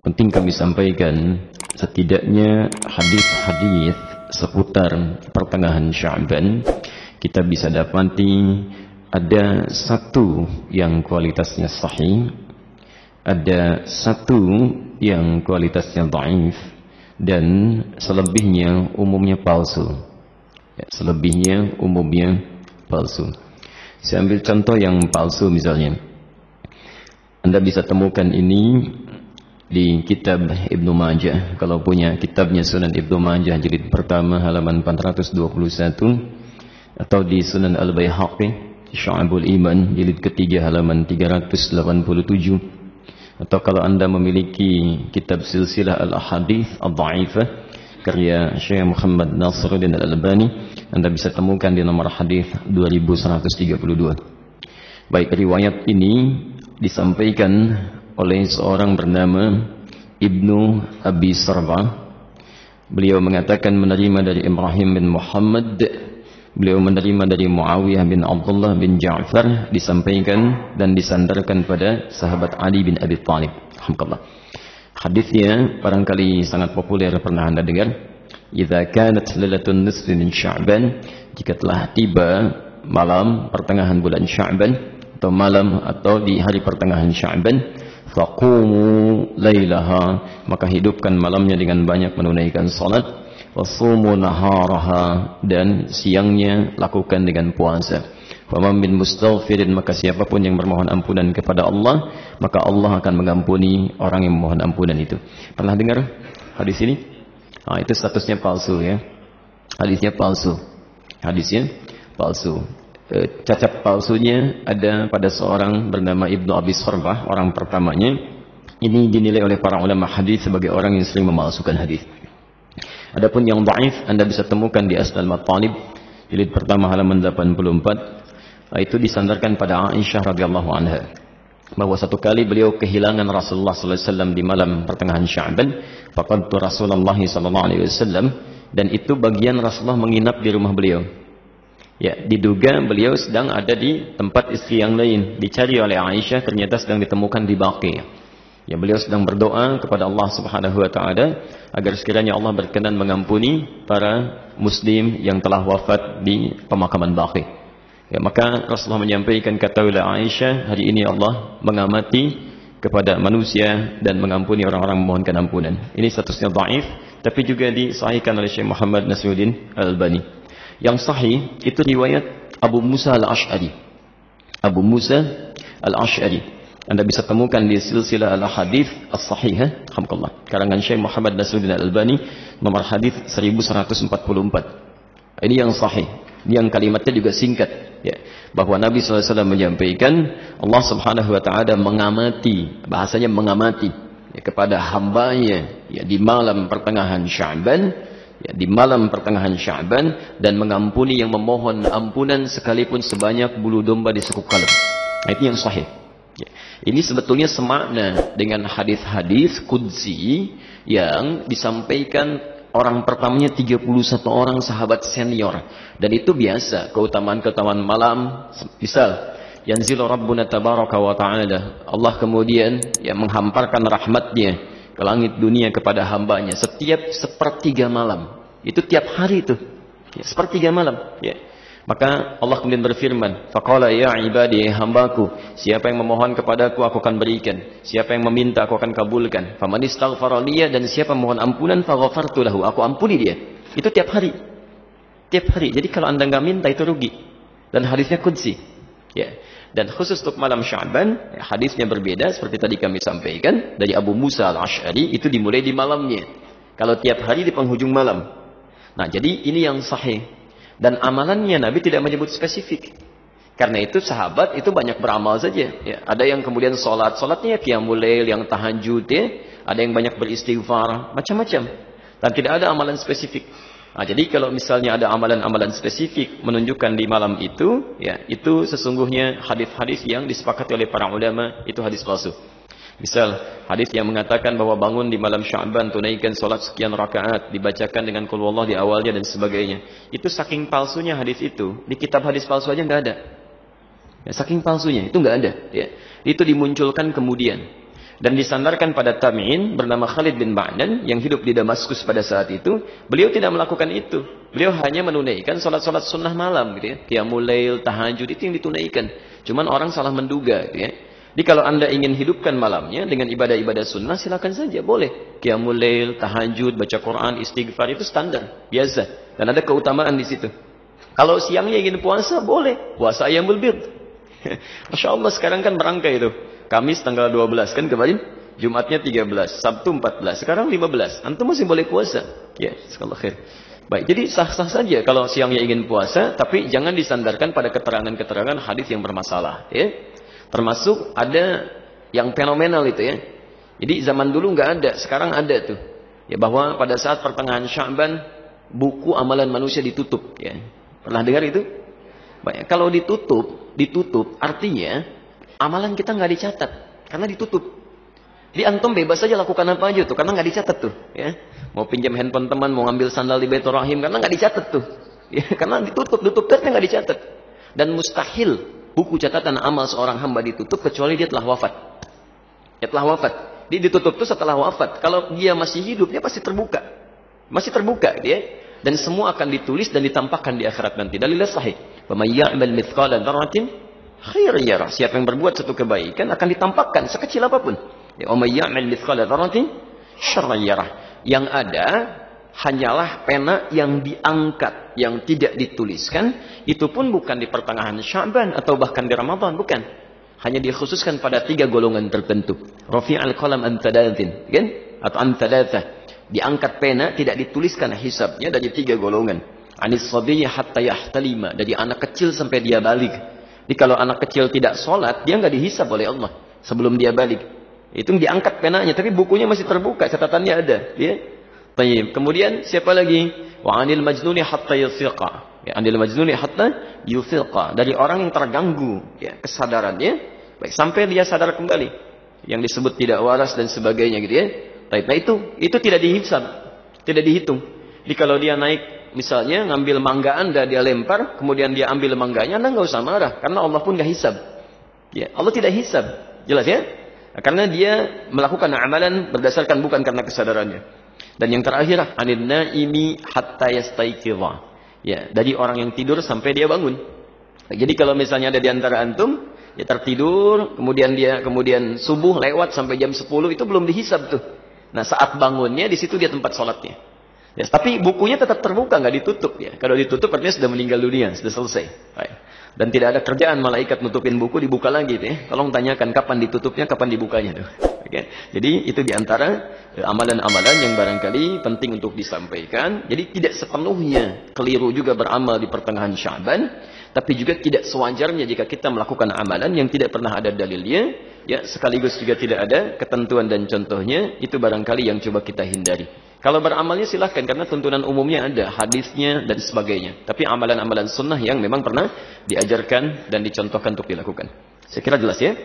Penting kami sampaikan, setidaknya hadis-hadis seputar pertengahan Sya'ban kita bisa dapati ada satu yang kualitasnya sahih, ada satu yang kualitasnya dhaif, dan selebihnya umumnya palsu. Selebihnya umumnya palsu. Saya ambil contoh yang palsu misalnya. Anda bisa temukan ini di kitab Ibnu Majah. Kalau punya kitabnya Sunan Ibnu Majah jilid pertama halaman 421, atau di Sunan Al-Baihaqi Syu'abul Iman jilid ketiga halaman 387, atau kalau Anda memiliki kitab Silsilah Al-Ahadits Ad-Dha'ifah karya Syekh Muhammad Nasiruddin Al-Albani, Anda bisa temukan di nomor hadis 2132. Baik, riwayat ini disampaikan oleh seorang bernama Ibnu Abi Sarwa. Beliau mengatakan menerima dari Ibrahim bin Muhammad, beliau menerima dari Muawiyah bin Abdullah bin Ja'far, disampaikan dan disandarkan pada sahabat Ali bin Abi Thalib. Alhamdulillah. Hadisnya barangkali sangat populer, pernah Anda dengar. Idza kanat lailatun nisfi min Sya'ban, jika telah tiba malam pertengahan bulan Sya'ban, atau malam atau di hari pertengahan Sya'ban, faqumu lailaha, maka hidupkan malamnya dengan banyak menunaikan salat, wasumu naharaha, dan siangnya lakukan dengan puasa. Faman min mustaghfirin, maka siapapun yang bermohon ampunan kepada Allah, maka Allah akan mengampuni orang yang memohon ampunan itu. Pernah dengar hadis ini? Nah, itu statusnya palsu ya. Hadisnya palsu. Hadisnya palsu. Cacat palsunya ada pada seorang bernama Ibnu Abi Sarwah, orang pertamanya. Ini dinilai oleh para ulama hadis sebagai orang yang sering memalsukan hadis. Adapun yang dhaif Anda bisa temukan di Asnal Matalib jilid pertama halaman 84. Itu disandarkan pada Aisyah radhiyallahu anha, bahwa satu kali beliau kehilangan Rasulullah sallallahu alaihi wasallam di malam pertengahan Sya'ban. Faqadtu Rasulullah sallallahu alaihi wasallam, dan itu bagian Rasulullah menginap di rumah beliau. Ya, diduga beliau sedang ada di tempat istri yang lain. Dicari oleh Aisyah, ternyata sedang ditemukan di Baqi. Ya, beliau sedang berdoa kepada Allah Subhanahu wa taala agar sekiranya Allah berkenan mengampuni para muslim yang telah wafat di pemakaman Baqi. Ya, maka Rasulullah menyampaikan, katakanlah Aisyah, hari ini Allah mengamati kepada manusia dan mengampuni orang-orang memohonkan ampunan. Ini statusnya dhaif, tapi juga disahihkan oleh Syekh Muhammad Nasiruddin Al-Albani. Yang sahih itu riwayat Abu Musa Al-Ash'ari. Abu Musa Al-Ash'ari Anda bisa temukan di Silsilah Al-Hadits As-Sahihah, alhamdulillah, karangan Syekh Muhammad Nasiruddin Al-Albani, nomor hadis 1144. Ini yang sahih. Ini yang kalimatnya juga singkat, ya, bahwa Nabi SAW menyampaikan Allah Subhanahu wa taala mengamati, bahasanya mengamati, ya, kepada hambanya, ya, di malam pertengahan Sya'ban, ya, di malam pertengahan Sya'ban, dan mengampuni yang memohon ampunan sekalipun sebanyak bulu domba di sekuk kalem. Nah, itu yang sahih. Ya. Ini sebetulnya semakna dengan hadis-hadis qudsi yang disampaikan orang pertamanya 31 orang sahabat senior, dan itu biasa keutamaan-keutamaan malam. Misal yanzilu rabbuna tabaraka wa ta'ala, Allah kemudian yang menghamparkan rahmatnya ke langit dunia kepada hambanya setiap sepertiga malam. Itu tiap hari itu, ya, sepertiga malam, ya. Maka Allah kemudian berfirman, faqala ya ibadi, hambaku, siapa yang memohon kepadaku aku akan berikan, siapa yang meminta aku akan kabulkan, faman istaghfara liya, dan siapa memohon ampunan faghafartu lahu, aku ampuni dia. Itu tiap hari, tiap hari. Jadi kalau Anda nggak minta itu rugi. Dan hadisnya qudsi, ya. Dan khusus untuk malam Sya'ban, ya, hadisnya berbeda seperti tadi kami sampaikan dari Abu Musa Al-Ash'ari, itu dimulai di malamnya. Kalau tiap hari di penghujung malam. Nah, jadi ini yang sahih. Dan amalannya Nabi tidak menyebut spesifik. Karena itu sahabat itu banyak beramal saja. Ya, ada yang kemudian solatnya qiyamul lail, yang tahajud, ya. Ada yang banyak beristighfar, macam-macam. Dan tidak ada amalan spesifik. Nah, jadi kalau misalnya ada amalan-amalan spesifik menunjukkan di malam itu, ya, itu sesungguhnya hadis-hadis yang disepakati oleh para ulama itu hadis palsu. Misal hadis yang mengatakan bahwa bangun di malam Sya'ban, tunaikan solat sekian rakaat, dibacakan dengan qul huwallah di awalnya dan sebagainya. Itu saking palsunya hadis itu, di kitab hadis palsu aja nggak ada. Ya, saking palsunya, itu nggak ada. Ya. Itu dimunculkan kemudian. Dan disandarkan pada tabi'in bernama Khalid bin Ma'dan yang hidup di Damaskus pada saat itu. Beliau tidak melakukan itu. Beliau hanya menunaikan sholat-sholat sunnah malam. Gitu ya. Qiyamul lail, tahajud, itu yang ditunaikan. Cuman orang salah menduga. Gitu ya. Jadi kalau anda ingin hidupkan malamnya dengan ibadah-ibadah sunnah, silakan saja, boleh. Qiyamul lail, tahajud, baca Quran, istighfar, itu standar, biasa. Dan ada keutamaan di situ. Kalau siangnya ingin puasa, boleh. Puasa ayyamul bid. Masya Allah sekarang kan berangkai itu. Kamis tanggal 12 kan kemarin. Jumatnya 13. Sabtu 14. Sekarang 15. Antum masih boleh puasa. Ya, sekallah khair. Baik, jadi sah-sah saja kalau siangnya ingin puasa. Tapi jangan disandarkan pada keterangan-keterangan hadis yang bermasalah. Ya. Termasuk ada yang fenomenal itu ya. Jadi zaman dulu nggak ada. Sekarang ada tuh. Ya, bahwa pada saat pertengahan Sya'ban buku amalan manusia ditutup. Ya. Pernah dengar itu? Baik, kalau ditutup artinya amalan kita nggak dicatat karena ditutup. Di antum bebas saja lakukan apa aja tuh karena nggak dicatat tuh. Ya. Mau pinjam handphone teman, mau ngambil sandal di Baitur Rahim karena nggak dicatat tuh. Ya, karena ditutup nggak dicatat. Dan mustahil buku catatan amal seorang hamba ditutup kecuali dia telah wafat. Dia telah wafat. Dia ditutup tuh setelah wafat. Kalau dia masih hidup dia pasti terbuka. Masih terbuka dia. Dan semua akan ditulis dan ditampakkan di akhirat nanti. Dalilnya sahih. Faman ya'mal mithqala dzarratin khairan yarah. Siapa yang berbuat satu kebaikan akan ditampakkan sekecil apapun. Ya, wa may ya'mal mithqala dzarratin syarran yarah. Yang ada hanyalah pena yang diangkat, yang tidak dituliskan. Itu pun bukan di pertengahan Sya'ban atau bahkan di Ramadan, bukan. Hanya dikhususkan pada 3 golongan tertentu. Rafi'al qalam an thalathin, kan? Atau an thalathah. Diangkat pena, tidak dituliskan hisabnya dari 3 golongan. Anis sabiyya hatta yahtalima, dari anak kecil sampai dia balik. Jadi kalau anak kecil tidak sholat, dia nggak dihisab oleh Allah sebelum dia balik. Itu diangkat penanya, tapi bukunya masih terbuka, catatannya ada. Ya. Baik. Kemudian siapa lagi? Wa anil majnuni hatta yufiqa. Ya, anil majnuni hatta yufiqa. Dari orang yang terganggu ya, kesadarannya, baik sampai dia sadar kembali. Yang disebut tidak waras dan sebagainya gitu ya. Nah itu tidak dihisab, tidak dihitung. Jadi kalau dia naik misalnya ngambil mangga anda dia lempar, kemudian dia ambil mangganya, anda nggak usah marah karena Allah pun nggak hisab. Ya, Allah tidak hisab, jelas ya? Nah, karena dia melakukan amalan berdasarkan bukan karena kesadarannya. Dan yang terakhir, anin naimi hatta yastaiqidha. Ya, dari orang yang tidur sampai dia bangun. Nah, jadi kalau misalnya ada di antara antum, dia tertidur, kemudian subuh lewat sampai jam 10 itu belum dihisab tuh. Nah saat bangunnya di situ dia tempat sholatnya. Ya, tapi bukunya tetap terbuka, nggak ditutup ya. Kalau ditutup artinya sudah meninggal dunia, sudah selesai. Baik. Dan tidak ada kerjaan malaikat nutupin buku dibuka lagi ya. Tolong tanyakan kapan ditutupnya, kapan dibukanya tuh. Okay. Jadi itu diantara amalan-amalan yang barangkali penting untuk disampaikan. Jadi tidak sepenuhnya keliru juga beramal di pertengahan Sya'ban, tapi juga tidak sewajarnya jika kita melakukan amalan yang tidak pernah ada dalilnya, ya sekaligus juga tidak ada ketentuan dan contohnya, itu barangkali yang coba kita hindari. Kalau beramalnya silahkan karena tuntunan umumnya ada, hadisnya dan sebagainya. Tapi amalan-amalan sunnah yang memang pernah diajarkan dan dicontohkan untuk dilakukan. Saya kira jelas ya.